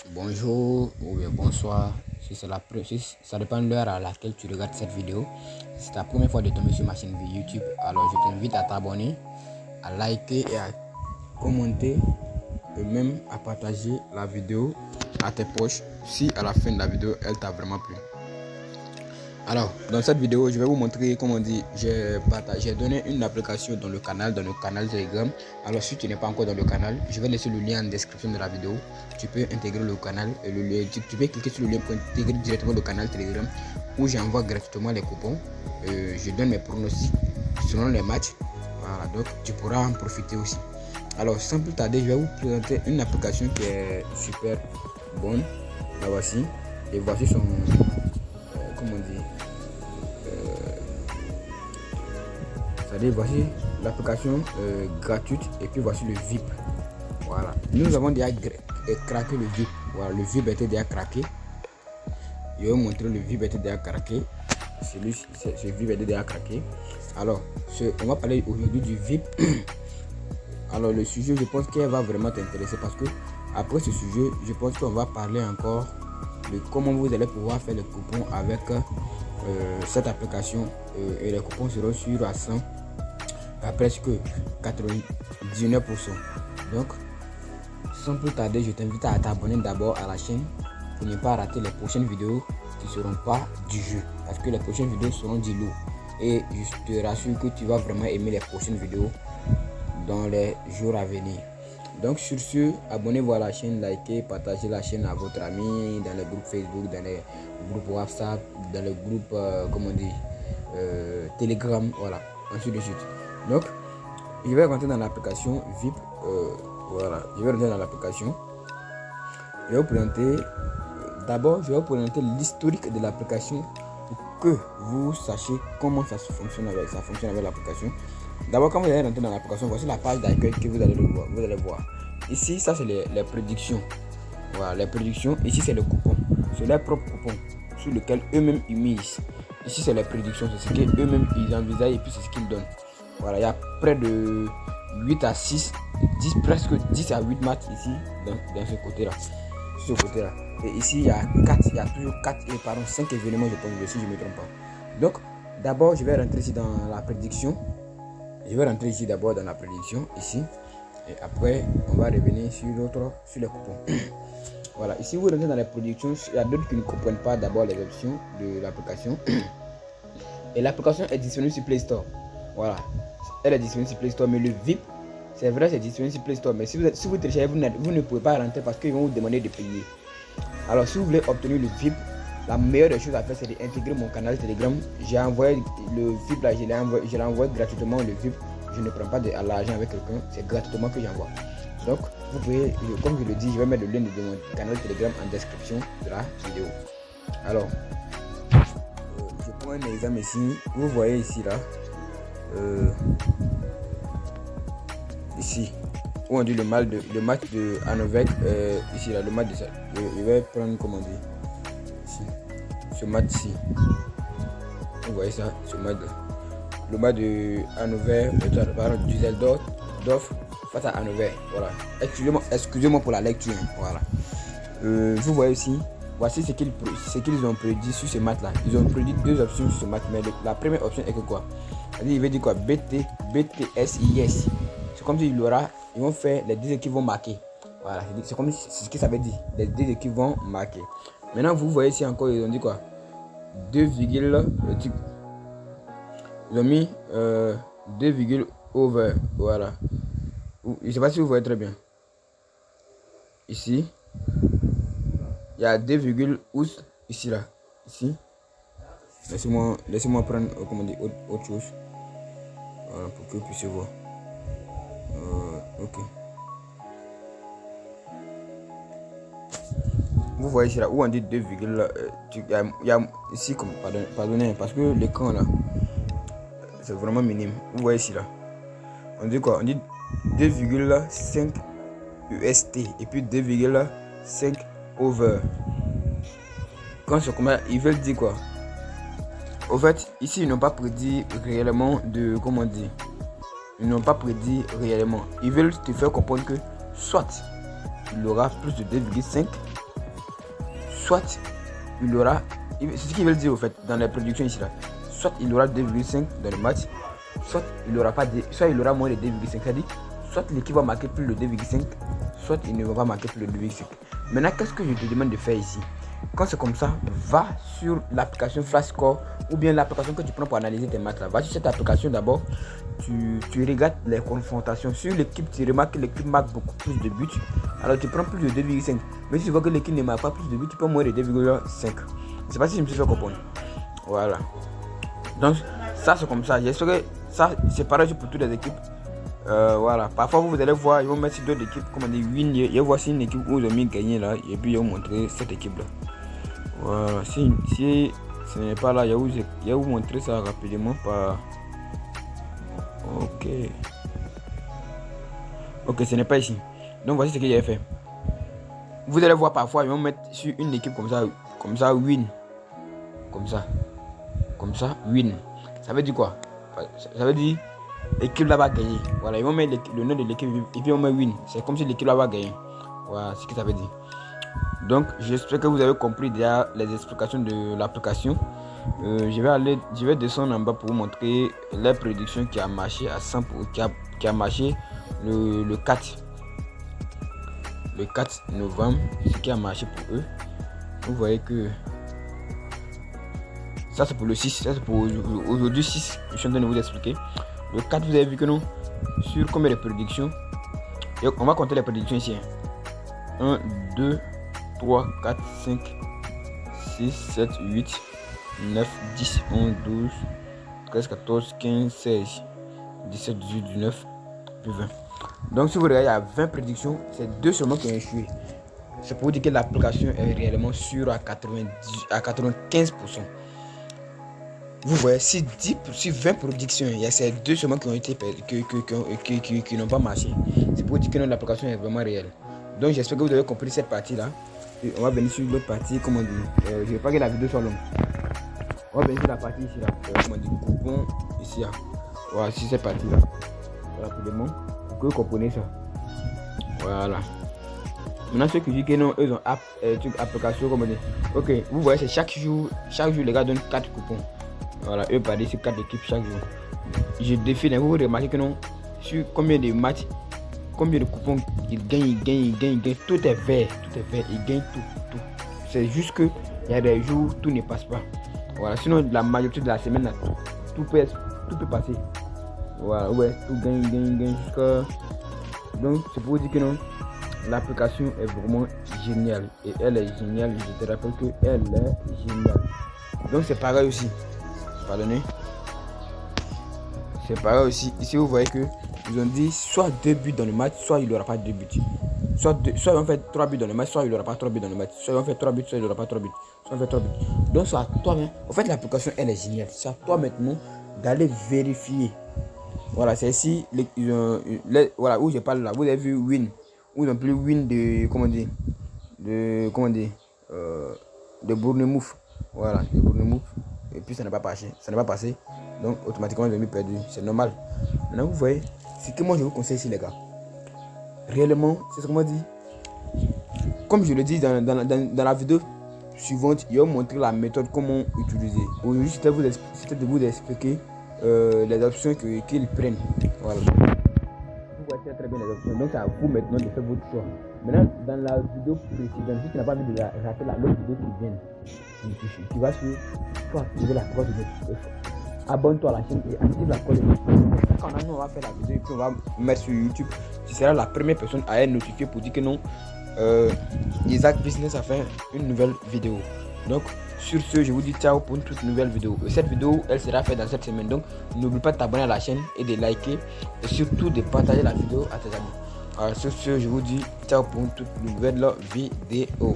Bonjour ou bien bonsoir, ça dépend de l'heure à laquelle tu regardes cette vidéo. Si c'est ta première fois de tomber sur ma chaîne YouTube, alors je t'invite à t'abonner, à liker et à commenter et même à partager la vidéo à tes proches si à la fin de la vidéo elle t'a vraiment plu. Alors, dans cette vidéo, je vais vous montrer comment j'ai donné une application dans le canal Telegram. Alors, si tu n'es pas encore dans le canal, je vais laisser le lien en description de la vidéo. Tu peux intégrer le canal et tu peux cliquer sur le lien pour intégrer directement le canal Telegram où j'envoie gratuitement les coupons. Je donne mes pronostics selon les matchs. Voilà, donc tu pourras en profiter aussi. Alors, sans plus tarder, je vais vous présenter une application qui est super bonne. La voici. Et voici son... comment on dit, c'est-à-dire voici l'application gratuite et puis voici le VIP. Voilà, nous avons déjà craqué le VIP. Voilà, le VIP était déjà craqué. Je vais vous montrer le VIP était déjà craqué. Ce VIP était déjà craqué. Alors, on va parler aujourd'hui du VIP. Alors, le sujet, je pense qu'il va vraiment t'intéresser parce que après ce sujet, je pense qu'on va parler encore de comment vous allez pouvoir faire les coupons avec cette application et les coupons seront sur à 100 à presque 99%. Donc, sans plus tarder, je t'invite à t'abonner d'abord à la chaîne pour ne pas rater les prochaines vidéos qui ne seront pas du jeu, parce que les prochaines vidéos seront du lot et je te rassure que tu vas vraiment aimer les prochaines vidéos dans les jours à venir. Donc sur ce, abonnez-vous à la chaîne, likez, partagez la chaîne à votre ami, dans les groupes Facebook, dans les groupes WhatsApp, dans les groupes Telegram, voilà, ainsi de suite. Donc, je vais rentrer dans l'application VIP, voilà, je vais rentrer dans l'application. Je vais vous présenter, d'abord, je vais vous présenter l'historique de l'application pour que vous sachiez comment ça fonctionne avec l'application. D'abord, quand vous allez rentrer dans l'application, voici la page d'accueil que vous allez voir. Ici, ça c'est les prédictions. Voilà, les prédictions. Ici, c'est le coupon. C'est leur propre coupon sur lequel eux-mêmes ils misent. Ici, c'est les prédictions. C'est ce qu'eux-mêmes ils envisagent et puis c'est ce qu'ils donnent. Voilà, il y a près de 8 à 6, 10, presque 10 à 8 matchs ici, dans ce côté-là. Sur ce côté-là. Et ici, il y a toujours 5 événements, je pense, si je ne me trompe pas. Donc, d'abord, je vais rentrer ici dans la prédiction. Je vais rentrer ici d'abord dans la prédiction, ici. Et après, on va revenir sur les coupons. Voilà, ici vous rentrez dans les prédictions. Il y a d'autres qui ne comprennent pas d'abord les options de l'application. Et l'application est disponible sur Play Store. Voilà, elle est disponible sur Play Store, mais le VIP, c'est vrai, c'est disponible sur Play Store. Mais si vous téléchargez, vous ne pouvez pas rentrer parce qu'ils vont vous demander de payer. Alors, si vous voulez obtenir le VIP, la meilleure des choses à faire, c'est d'intégrer mon canal Telegram. J'ai envoyé le VIP là, je l'ai envoyé gratuitement le VIP. Je ne prends pas de l'argent avec quelqu'un, c'est gratuitement que j'envoie. Donc, vous pouvez, comme je le dis, je vais mettre le lien de mon canal Telegram en description de la vidéo. Alors, je prends un exemple ici. Vous voyez ici là, ici, où on dit le match de Hannover, ici là, le match de ça. Je vais prendre comment dire. Ce match-ci, vous voyez ça, ce match là, le match de Hannover, Düsseldorf face à Hannover, voilà. Excusez-moi pour la lecture, voilà. Vous voyez ici, voici ce qu'ils ont prédit sur ce match là. Ils ont prédit deux options sur ce match, mais la première option est que quoi, il veut dire quoi, BTSIS. C'est comme s'il ils vont faire les 10 équipes vont marquer, voilà, c'est comme c'est ce que ça veut dire, les 10 équipes vont marquer. Maintenant vous voyez ici encore, ils ont dit quoi, 2, ils ont mis 2, over, voilà. Je ne sais pas si vous voyez très bien. Ici, il y a 2, ici là, ici. Laissez-moi prendre comment dire, autre chose, voilà, pour que vous puissiez voir. Ok. Vous voyez ici là où on dit 2, il y a ici comme pardonnez parce que l'écran là c'est vraiment minime. Vous voyez ici là, on dit quoi, on dit 2,5 UST et puis 2,5 over. Quand c'est comme ils veulent dire quoi, au fait ici ils n'ont pas prédit réellement de comment dire, ils n'ont pas prédit réellement, ils veulent te faire comprendre que soit il aura plus de 2,5 soit il aura, c'est ce qu'ils veulent dire au fait dans les prédictions ici là, soit il aura 2,5 dans le match, soit il aura pas soit il aura moins de 2,5, c'est-à-dire soit l'équipe va marquer plus de 2,5, soit il ne va pas marquer plus de 2,5. Maintenant, qu'est-ce que je te demande de faire ici? Quand c'est comme ça, va sur l'application Flashscore ou bien l'application que tu prends pour analyser tes matchs là. Va sur cette application d'abord, tu regardes les confrontations. Sur l'équipe, tu remarques que l'équipe marque beaucoup plus de buts. Alors tu prends plus de 2,5. Mais si tu vois que l'équipe ne marque pas plus de buts, tu prends moins de 2,5. Je sais pas si je me suis fait comprendre. Voilà. Donc ça c'est comme ça. J'espère que ça c'est pareil pour toutes les équipes. Voilà. Parfois vous allez voir, ils vont mettre sur d'autres équipes, comme on dit win. Il y a voici une équipe où ils ont mis gagné là. Et puis ils vont montrer cette équipe là. Voilà. Si ce n'est pas là, il y a où montrer ça rapidement par. Ok, ce n'est pas ici. Donc voici ce que j'ai fait. Vous allez voir parfois, ils vont mettre sur une équipe comme ça win. Comme ça, win. Ça veut dire quoi? Ça veut dire l'équipe là va gagner. Voilà, ils vont mettre le nom de l'équipe et puis on met win. C'est comme si l'équipe là va gagner. Voilà, c'est ce que ça veut dire. Donc, j'espère que vous avez compris déjà les explications de l'application. Je vais descendre en bas pour vous montrer les prédictions qui a marché à 100%, qui a marché le 4 novembre, ce qui a marché pour eux. Vous voyez que ça c'est pour le 6, ça c'est pour aujourd'hui 6. Je suis en train de vous expliquer. Le 4, vous avez vu que non, sur combien de prédictions? Et on va compter les prédictions ici. 1, 2, 3, 4, 5, 6, 7, 8, 9, 10, 11, 12, 13, 14, 15, 16, 17, 18, 19, puis 20. Donc si vous regardez, il y a 20 prédictions, c'est 2 seulement qui ont échoué. C'est pour vous dire que l'application est réellement sûre à 95%. Vous voyez, si 20 prédictions, il y a ces 2 seulement qui ont été qui n'ont pas marché. C'est pour vous dire que l'application est vraiment réelle. Donc j'espère que vous avez compris cette partie là. Et on va venir sur l'autre partie, comme on dit. Je ne veux pas que la vidéo soit longue. On va venir sur la partie ici là. Comme on dit, coupon ici là. Voilà, sur cette partie là. Rapidement, pour que vous compreniez ça. Voilà. Maintenant, ceux qui disent que non, eux ont application, comme on dit. Ok, vous voyez, c'est chaque jour, les gars donnent 4 coupons. Voilà, eux parlent sur 4 équipes chaque jour. Je défile, vous remarquez que non, sur combien de matchs, combien de coupons ils gagnent, tout est vert, ils gagnent tout. C'est juste que il y a des jours, tout ne passe pas. Voilà, sinon la majorité de la semaine, là, tout peut passer. Voilà, ouais, tout gagne jusqu'à. Donc c'est pour vous dire que non, l'application est vraiment géniale. Et elle est géniale, je te rappelle qu'elle est géniale. Donc c'est pareil aussi. Pardonnez. C'est pareil aussi. Ici vous voyez que ils ont dit soit 2 buts dans le match, soit il n'y aura pas 2 buts. Soit ils vont faire 3 buts dans le match, soit il n'y aura pas 3 buts dans le match. Soit ils vont faire 3 buts, soit il n'y aura pas 3 buts. Soit on fait 3 buts. Donc c'est à toi même. En fait l'application elle est géniale. C'est à toi maintenant d'aller vérifier. Voilà, c'est ici voilà où je parle là. Vous avez vu win. Où ils ont plus win de de Bournemouth. Voilà, de Bournemouth. Et puis ça n'a pas passé. Donc automatiquement ils ont mis perdu. C'est normal. Maintenant vous voyez, ce que moi je vous conseille ici les gars. Réellement, c'est ce qu'on m'a dit. Comme je le dis dans la vidéo suivante, ils ont montré la méthode comment utiliser. Aujourd'hui c'était de vous expliquer les options qu'ils prennent. Voilà. Vous voyez très bien les options. Donc c'est à vous maintenant de faire votre choix. Maintenant dans la vidéo précédente, si tu n'as pas envie de rater l'autre vidéo qui vient, tu vas sur, tu vas activer la cloche de notification. Abonne-toi à la chaîne et active la cloche de notification. Quand on va faire la vidéo et puis on va mettre sur YouTube, tu seras la première personne à être notifiée pour dire que non, Isaac Business a fait une nouvelle vidéo. Donc sur ce, je vous dis ciao pour une toute nouvelle vidéo. Et cette vidéo, elle sera faite dans cette semaine. Donc n'oublie pas de t'abonner à la chaîne et de liker et surtout de partager la vidéo à tes amis. Alors sur ce, je vous dis ciao pour une toute nouvelle vidéo.